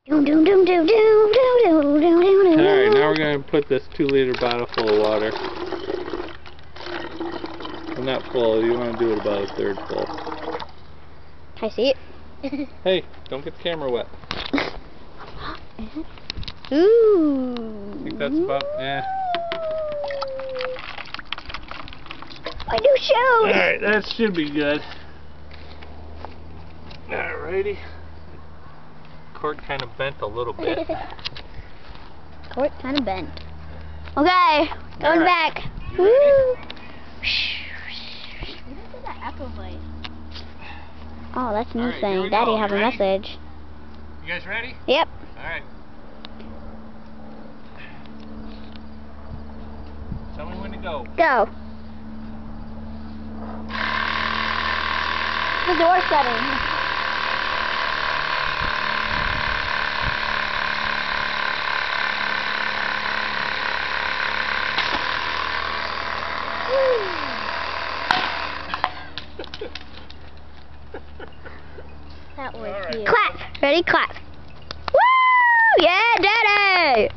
Alright, now we're going to put this 2-liter bottle full of water. Well, not full, you want to do it about a third full. Can I see it? Hey, don't get the camera wet. Ooh. I think that's about, My new shoes! Alright, that should be good. Alrighty. Cord kind of bent a little bit. Cord kind of bent. Okay, going back. You ready? Oh, that's me Alright, here saying, we Daddy, go. have You a ready? message. You guys ready? Yep. Alright. Tell me when to go. Go. The door shutting. That was All right. Clap. Ready? Clap. Woo! Yeah, Daddy!